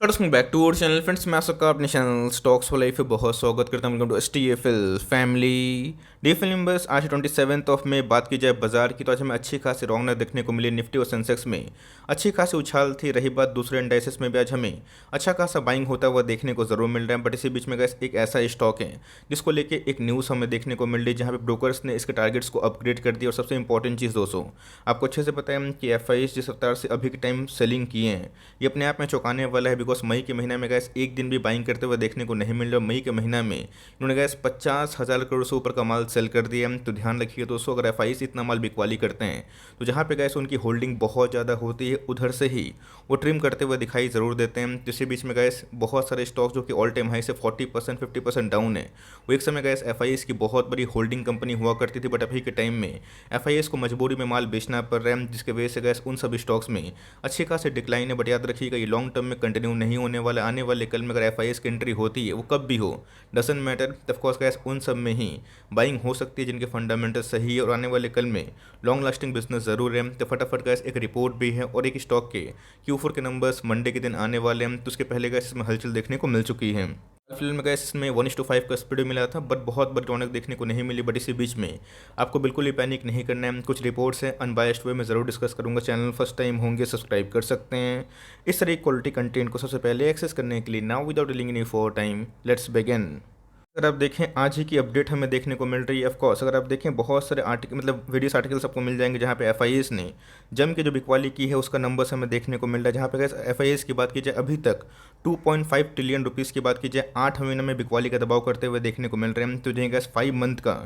Welcome back to our channel friends. मैं आपका अपने चैनल स्टॉक्स फॉर लाइफ पे बहुत स्वागत करता हूं। Welcome to STFL family. DFL numbers आज 27 बात की जाए बाजार की, तो आज हमें अच्छी खासी रौनक देखने को मिली। निफ्टी और सेंसेक्स में अच्छी खासी उछाल थी। रही बात दूसरे इंडाइसेस में भी आज हमें अच्छा खासा बाइंग होता हुआ देखने को जरूर मिल रहा है। बट इसी बीच में गैस एक ऐसा स्टॉक है जिसको लेके एक न्यूज़ हमें देखने को मिल रही है, जहाँ पे ब्रोकर्स ने इसके टारगेट्स को अपग्रेड कर दिया। और सबसे इंपॉर्टेंट चीज़ दोस्तों, आपको अच्छे से पता है कि एफआईएस जिस रफ्तार से अभी के टाइम सेलिंग किए हैं, ये अपने आप में चौंकाने वाला है। बिकॉज मई के महीने में गैस एक दिन भी बाइंग करते हुए देखने को नहीं मिल रहा। मई के महीना में इन्होंने गैस 50,000 करोड़ से ऊपर का माल सेल कर दिया। तो ध्यान रखिए दोस्तों, अगर एफआईएस इतना माल बिकवाली करते हैं तो जहाँ पे गैस उनकी होल्डिंग बहुत ज़्यादा होती है, उधर से ही वो ट्रिम करते हुए दिखाई ज़रूर देते हैं। तो इसी बीच में गैस बहुत सारे स्टॉक जो कि ऑल टाइम हाई से 40% 50% डाउन है, वो एक समय गैस एफआईएस की बहुत बड़ी होल्डिंग कंपनी हुआ करती थी। बट अभी के टाइम में एफआईएस को मजबूरी में माल बेचना पड़ रहा है, जिसके वजह से गैस उन सभी स्टॉक्स में अच्छी खासी डिक्लाइन है। बट याद रखिएगा, ये लॉन्ग टर्म में कंटिन्यू नहीं होने वाला। आने वाले कल में अगर एफआईएस की एंट्री होती है, वो कब भी हो, डजंट मैटर, ऑफकोर्स गैस उन सब में ही बाइंग हो सकती है जिनके फंडामेंटल सही है और आने वाले कल में लॉन्ग लास्टिंग बिजनेस जरूर है। तो फटाफट गैस एक रिपोर्ट भी है और एक स्टॉक के Q4 के नंबर्स मंडे के दिन आने वाले हैं। तो उसके पहले गैस इसमें हलचल देखने को मिल चुकी है। फिल्म में गैस इसमें 1:5 का स्पीड मिला था, बट बहुत बड़ी रौनक देखने को नहीं मिली। बट इसी बीच में आपको बिल्कुल ही पैनिक नहीं करना है। कुछ रिपोर्ट्स हैं, अनबायस्ड वे में ज़रूर डिस्कस करूंगा। चैनल फर्स्ट टाइम होंगे सब्सक्राइब कर सकते हैं इस तरह की क्वालिटी कंटेंट को सबसे पहले एक्सेस करने के लिए। Now without dealing any for time, let's begin. अगर आप देखें आज ही की अपडेट हमें देखने को मिल रही है। ऑफकोर्स अगर आप देखें बहुत सारे आर्टिकल मतलब वीडियोस आर्टिकल्स आपको मिल जाएंगे जहाँ पे एफआईएस ने जम के जो बिकवाली की है उसका नंबर्स हमें देखने को मिल रहा है। जहाँ पे एफआईएस की बात की जाए, अभी तक 2.5 ट्रिलियन रुपीज़ की बात की जाए 8 महीने में बिकवाली का दबाव करते हुए देखने को मिल रहे हैं। तो गैस 5 मंथ का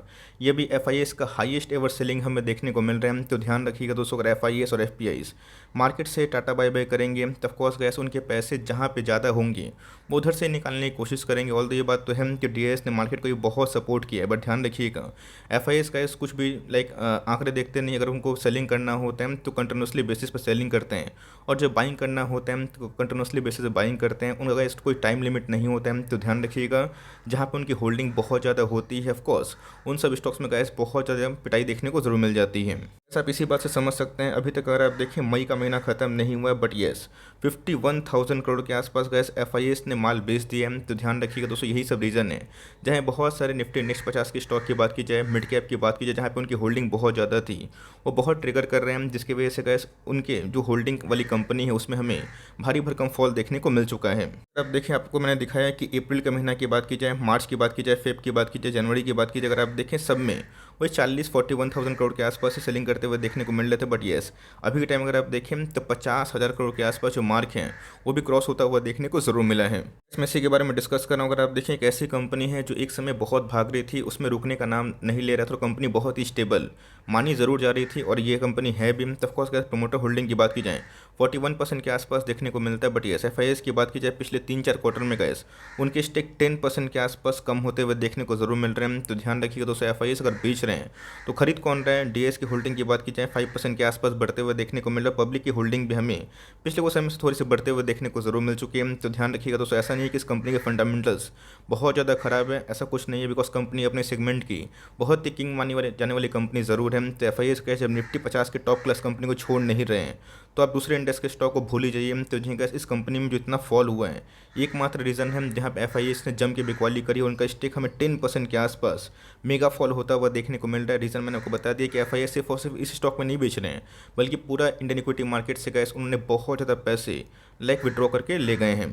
ये भी एफआईएस का हाईएस्ट एवर सेलिंग हमें देखने को मिल रहे हैं। तो ध्यान रखिएगा दोस्तों, अगर एफआईएस और एफपीआईस मार्केट से टाटा बाय बाय करेंगे तो ऑफकोर्स गैस उनके पैसे जहाँ पे ज़्यादा होंगे वो उधर से निकालने की कोशिश करेंगे। ऑल ये बात तो है कि डीएस ने मार्केट को बहुत सपोर्ट किया है। बट ध्यान रखिएगा, एफआईएस का कुछ भी आंकड़े देखते नहीं। अगर उनको सेलिंग करना होता है तो कंटिन्यूसली बेसिस पर सेलिंग करते हैं, और जब बाइंग करना होता है तो कंटिन्यूसली बेसिस पर बाइंग करते हैं। उनका कोई टाइम लिमिट नहीं होता है। तो ध्यान रखिएगा, जहाँ पे उनकी होल्डिंग बहुत ज़्यादा होती है ऑफकोर्स उन सब स्टॉक्स में गैस बहुत ज़्यादा पिटाई देखने को जरूर मिल जाती है। आप इसी बात से समझ सकते हैं, अभी तक अगर आप देखें मई का महीना खत्म नहीं हुआ है, बट येस 51,000 करोड़ के आसपास गैस एफआईएस ने माल बेच दिया है। तो ध्यान रखिएगा दोस्तों, यही सब रीज़न है जहाँ बहुत सारे निफ्टी नेक्स्ट 50 की स्टॉक की बात की जाए, मिड कैप की बात की जाए, जहाँ पे उनकी होल्डिंग बहुत ज़्यादा थी, वो बहुत ट्रिगर कर रहे हैं। जिसकी वजह से गैस उनके जो होल्डिंग वाली कंपनी है उसमें हमें भारी भरकम फॉल देखने को मिल चुका है। अब देखिए, आपको मैंने दिखाया कि अप्रैल के महीना की बात की जाए, मार्च की बात की जाए, फेब की बात की जाए, जनवरी की बात की जाए, अगर आप देखें सब में वही 41,000 करोड़ के आसपास ही सेलिंग करते हुए देखने को मिल रहे थे। बट येस, अभी के टाइम अगर आप देखें तो 50,000 करोड़ के आसपास जो मार्क हैं वो भी क्रॉस होता हुआ देखने को ज़रूर मिला है। इसमें इसी के बारे में डिस्कस कर रहा हूँ। अगर आप देखें, एक ऐसी कंपनी है जो एक समय बहुत भाग रही थी, उसमें रुकने का नाम नहीं ले रहा था। कंपनी बहुत ही स्टेबल मानी ज़रूर जा रही थी, और ये कंपनी है भी। ऑफकोर्स गैस प्रोमोटर होल्डिंग की बात की जाए 41% के आसपास देखने को मिलता है। बट येस, एफआईएस की बात की जाए पिछले 3-4 क्वार्टर में गैस उनके स्टेक 10% के आसपास कम होते हुए देखने को जरूर मिल रहे हैं। तो ध्यान रखिएगा दोस्तों, एफआईएस अगर बेच रहे हैं तो खरीद कौन रहा है। डीएस की होल्डिंग की बात की जाए 5% के आसपास बढ़ते हुए देखने को मिल रहा है। पब्लिक की होल्डिंग भी हमें पिछले कुछ समय से थोड़ी सी बढ़ते हुए देखने को जरूर मिल चुकी है। तो ध्यान रखिएगा दोस्तों, ऐसा नहीं है कि इस कंपनी के फंडामेंटल्स बहुत ज़्यादा खराब है, ऐसा कुछ नहीं है। बिकॉज कंपनी अपने सेगमेंट की बहुत ही किंग मानी वाली जाने वाली कंपनी ज़रूर है। तो एफआईएस का जब निफ्टी 50 के टॉप क्लास कंपनी को छोड़ नहीं रहे हैं तो आप दूसरे इंडेक्स के स्टॉक को भूल ही जाइए। तो जी गैस इस कंपनी में जो इतना फॉल हुआ है, एकमात्र रीज़न है जहाँ पे एफआईएस ने जम के बिकवाली करी, उनका स्टेक हमें 10% के आसपास मेगा फॉल होता हुआ देखने को मिल रहा है। रीज़न मैंने आपको बता दिया कि एफआईएस सिर्फ और सिर्फ इस स्टॉक में नहीं बेच रहे हैं, बल्कि पूरा इंडियन इक्विटी मार्केट से गैस उन्होंने बहुत ज़्यादा पैसे विड्रॉ करके ले गए हैं।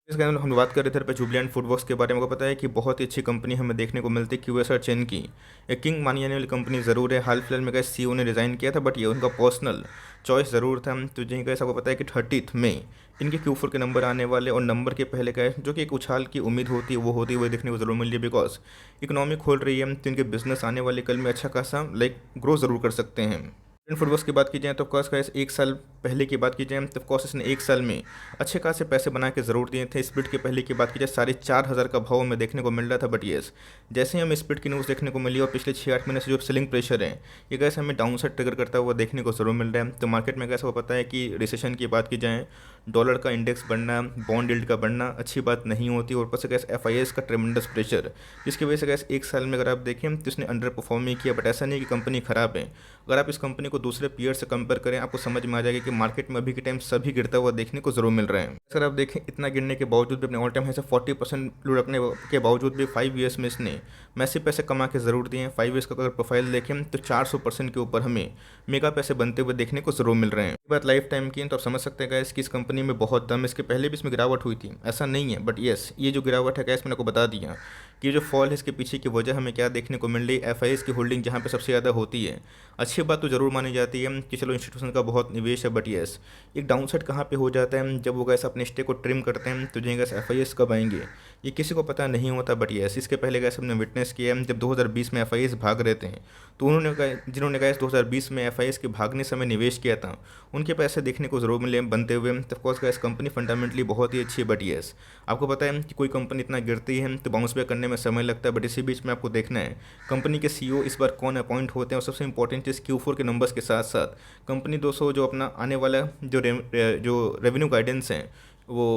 इस कारण हम बात कर रहे थे पे जुबलेंट फूडवर्क्स के बारे में। आपको पता है कि बहुत ही अच्छी कंपनी हमें देखने को मिलती है क्यूएसआर चेन की, एक किंग मानी जाने वाली कंपनी ज़रूर है। हाल फिलहाल में गए सीईओ ने रिज़ाइन किया था, बट ये उनका पर्सनल चॉइस ज़रूर था। तो जी गैस आपको पता है कि 30 मई इनके Q4 के नंबर आने वाले, और नंबर के पहले गए जो कि एक उछाल की उम्मीद होती है वो होती हुई देखने को जरूर मिल रही है। बिकॉज इकोनॉमी खोल रही है तो इनके बिजनेस आने वाले कल में अच्छा खासा ग्रो ज़रूर कर सकते हैं। फुटबॉल्स की बात की जाए तो ऑफकोर्स का एक साल पहले की बात की जाए तो ऑफकोर्स इसने एक साल में अच्छे खासे पैसे बना के ज़रूर दिए थे। स्प्लिट के पहले की बात की जाए 4,500 का भाव में देखने को मिल रहा था। बट येस, जैसे ही हमें स्प्लिट की न्यूज़ देखने को मिली और पिछले 6-8 महीने से जो सेलिंग प्रेशर है ये गैस हमें डाउन साइड ट्रिगर करता हुआ देखने को ज़रूर मिल रहा है। तो मार्केट में गैस वो पता है कि रिसेशन की बात की जाए, डॉलर का इंडेक्स बढ़ना, बॉन्ड यील्ड का बढ़ना अच्छी बात नहीं होती, और ऊपर से गैस एफआईएस का ट्रेमेंडस प्रेशर, जिसकी वजह से गैस एक साल में अगर आप देखें तो इसने अंडर परफॉर्म ही किया। बट ऐसा नहीं कि कंपनी ख़राब है। अगर आप इस कंपनी को दूसरे पीयर से कंपेयर करें, आपको समझ में आ जाएगा कि मार्केट में अभी के टाइम सभी गिरता हुआ देखने को जरूर मिल रहे हैं। सर आप देखें, इतना गिरने के बावजूद भी अपने ऑल टाइम हाई से 40% लुढ़कने के बावजूद भी 5 ईयर्स में इसने मैसिव पैसे कमा के जरूर दिए हैं। 5 ईयर्स का अगर प्रोफाइल देखें तो 400% के ऊपर हमें मेगा पैसे बनते हुए देखने को जरूर मिल रहे हैं। बात लाइफ टाइम की तो आप समझ सकते हैं गाइस कि इस कंपनी में बहुत दम, इसके पहले भी इसमें गिरावट हुई थी, ऐसा नहीं है, बट यस ये जो गिरावट है गाइस मैंने आपको बता दिया कि ये जो फॉल है इसके पीछे की वजह हमें क्या देखने को मिल रही है। एफआईएस की होल्डिंग जहाँ पे सबसे ज़्यादा होती है, अच्छी बात तो ज़रूर मानी जाती है कि चलो इंस्टीट्यूशन का बहुत निवेश है, बट यस एक डाउनसाइड कहाँ पे हो जाता है जब वो गैस अपने स्टे को ट्रिम करते हैं तो जो गैस एफआईएस कब आएंगे ये किसी को पता नहीं होता। बट यस इसके पहले गैस हमने विटनेस किया है, जब 2020 में एफआईएस भाग रहे थे तो जिन्होंने गैस 2020 में एफआईएस के भागने समय निवेश किया था उनके पैसे देखने को जरूर मिले बनते हुए। ऑफकोर्स गैस कंपनी फंडामेंटली बहुत ही अच्छी है, बट यस आपको पता है कि कोई कंपनी इतना गिरती है तो बाउंस बैक करने में समय लगता है। बट इसी बीच में आपको देखना है कंपनी के सीईओ इस बार कौन अपॉइंट होते हैं, और सबसे इंपॉर्टेंट चीज़ Q4 के नंबर्स के साथ साथ कंपनी 200 जो अपना आने वाला जो रेवेन्यू गाइडेंस है वो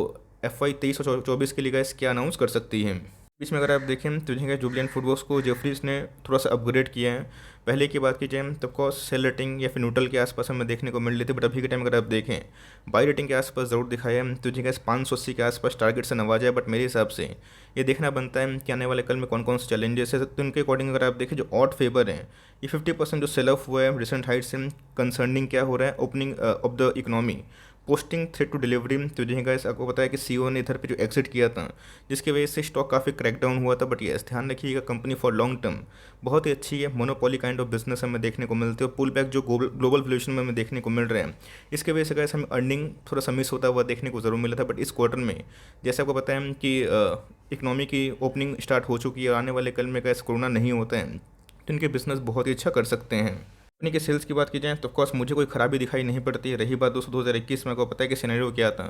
FY 23 और 24 के लिए गैस क्या अनाउंस कर सकती है। बीच में अगर आप देखें तो जो जुबलियन फूडवर्क्स को जेफरीज ने थोड़ा सा अपग्रेड किया है। पहले की बात की जाए तो ऑफकोर्स सेल रेटिंग या फिर न्यूट्रल के आसपास हमें देखने को मिल रही थी, बट अभी के टाइम अगर आप देखें बाई रेटिंग के आसपास ज़रूर दिखाया है तो जी गैस 580 के आसपास टारगेट से नवाजा है। बट मेरे हिसाब से ये देखना बनता है कि आने वाले कल में कौन कौन से चैलेंजेस है, तो उनके अकॉर्डिंग अगर आप देखें जो ऑड फेवर है ये 50% जो सेल ऑफ हुआ है रिसेंट हाइट से कंसर्निंग क्या हो रहा है opening of the economy posting threat to delivery. तो जो है गाइस आपको पता है कि सीईओ ने इधर पे जो एग्जिट किया था जिसकी वजह से स्टॉक काफ़ी क्रैकडाउन हुआ था। बट यस ध्यान रखिएगा कंपनी फॉर लॉन्ग टर्म बहुत ही अच्छी है, मोनोपोली काइंड ऑफ बिजनेस हमें देखने को मिलते हैं। पुल बैक जो ग्लोबल वैल्यूएशन में हमें देखने को मिल रहे हैं इसके वजह से गाइस हमें अर्निंग थोड़ा सा मिस होता हुआ देखने को जरूर मिला था। बट इस क्वार्टर में जैसे आपको पता है कि इकोनॉमी की ओपनिंग स्टार्ट हो चुकी है और आने वाले कल में गाइस कोरोना नहीं होता है तो इनके बिजनेस बहुत ही अच्छा कर सकते हैं। कंपनी के सेल्स की बात की जाए तो ऑफकोर्स मुझे कोई खराबी दिखाई नहीं पड़ती है। रही बात दोस्तों 2021 में आपको पता है कि सिनेरियो क्या था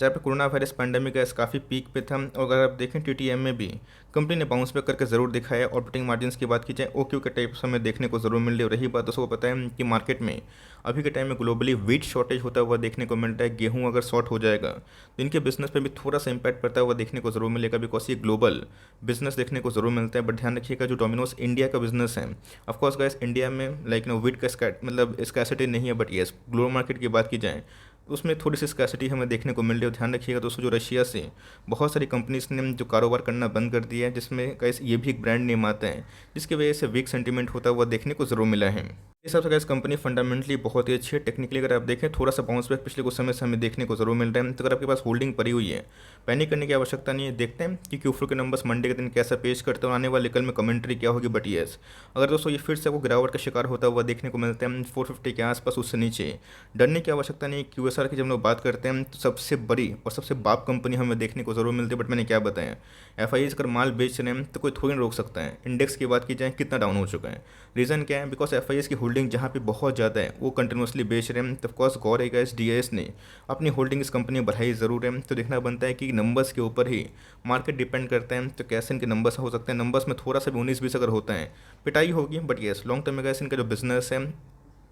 जहाँ पे कोरोना वायरस पैंडेमिक गैस काफ़ी पीक पे था, और अगर आप देखें TTM में भी कंपनी ने बाउंस बैक करके ज़रूर दिखाया। ऑपरेटिंग मार्जिन्स की बात की जाए OQ के टाइप हमें देखने को ज़रूर मिल रही है। रही बात दोस्तों को पता है कि मार्केट में अभी के टाइम में ग्लोबली व्हीट शॉर्टेज होता हुआ देखने को मिल रहा है। गेहूँ अगर शॉर्ट हो जाएगा तो इनके बिजनेस पर भी थोड़ा सा इंपैक्ट पड़ता हुआ देखने को जरूर मिलेगा, बिकॉज ये ग्लोबल बिजनेस देखने को जरूर मिलता है। बट ध्यान रखिएगा जो डोमिनोज इंडिया का बिजनेस है ऑफकोर्स गैस इंडिया में लाइक व्हीट का मतलब स्कैसिटी नहीं है, बट यस ग्लोबल मार्केट की बात की जाए तो उसमें थोड़ी सी स्कैसिटी हमें देखने को मिल रही है। ध्यान रखिएगा दोस्तों जो रशिया से बहुत सारी कंपनीज ने जो कारोबार करना बंद कर दिया है, जिसमें गैस ये भी एक ब्रांड नेम आता है जिसकी वजह से वीक सेंटीमेंट होता हुआ देखने को जरूर मिला है। इस हिसाब से गैस कंपनी फंडामेंटली बहुत ही अच्छी है। टेक्निकली अगर आप देखें थोड़ा सा बाउंस बैक पिछले कुछ समय से हमें देखने को जरूर मिल रहा है। तो अगर आपके पास होल्डिंग पड़ी हुई है पैनिक करने की आवश्यकता नहीं है। देखते हैं कि Q4 के नंबर्स मंडे के दिन कैसा पेश करते हैं और आने वाले कल में कमेंट्री क्या होगी। बट यस अगर दोस्तों ये फिर से आपको गिरावट का शिकार होता हुआ देखने को मिलते हैं 450 के आसपास, उससे नीचे डरने की आवश्यकता नहीं। QSR की जब हम लोग बात करते हैं तो सबसे बड़ी और सबसे बाप कंपनी हमें देखने को जरूर मिलती है। बट मैंने क्या बताया FIs अगर माल बेच रहे हैं तो कोई थोड़ी रोक सकता है। इंडेक्स की बात की जाए कितना डाउन हो चुका है, रीज़न क्या है, बिकॉज FIs की होल्डिंग जहाँ पे बहुत ज़्यादा है वो कंटिन्यूसली बेच रहे हैं। तो ऑफकोर्स गौर है गाइस DIS ने अपनी होल्डिंग इस कंपनी में बढ़ाई ज़रूर है। तो देखना बनता है कि नंबर्स के ऊपर ही मार्केट डिपेंड करते हैं, तो कैसे इनके नंबर्स हो सकते हैं। नंबर्स में थोड़ा सा भी 19-20 अगर होता है पिटाई होगी, बट येस लॉन्ग टर्म में गाइस इनका जो बिजनेस है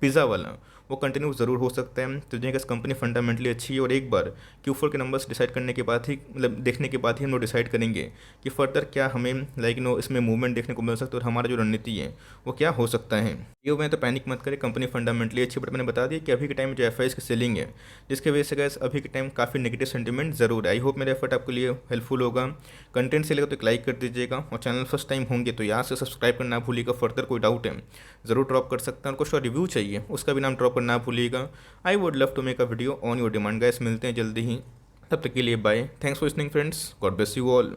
पिज़्ज़ा वाला वो कंटिन्यू ज़रूर हो सकता है। तो जो कंपनी फंडामेंटली अच्छी है और एक बार Q4 के नंबर्स डिसाइड करने के बाद ही मतलब देखने के बाद ही हम लोग डिसाइड करेंगे कि फर्दर क्या हमें लाइक इसमें मूवमेंट देखने को मिल सकता है और हमारा जो रणनीति है वो क्या हो सकता है। ये मैं तो पैनिक मत करें, कंपनी फंडामेंटली अच्छी, बट मैंने बता दिया कि अभी के टाइम जो FIs की सेलिंग है जिसकी वजह से गैस अभी के टाइम काफ़ी नेगेटिव सेंटीमेंट ज़रूर है। आई होप मेरा एफर्ट आपके लिए हेल्पफुल होगा। कंटेंट से लेगा तो एक लाइक कर दीजिएगा और चैनल फर्स्ट टाइम होंगे तो यहाँ से सब्सक्राइब करना भूलिएगा। फर्दर कोई डाउट है ज़रूर ड्रॉप कर सकते हैं और कुछ रिव्यू चाहिए उसका भी नाम ड्रॉप करना भूलिएगा। I would love to make a video on your demand. Guys मिलते हैं जल्दी ही, तब तक के लिए bye. Thanks for listening friends, God bless you all.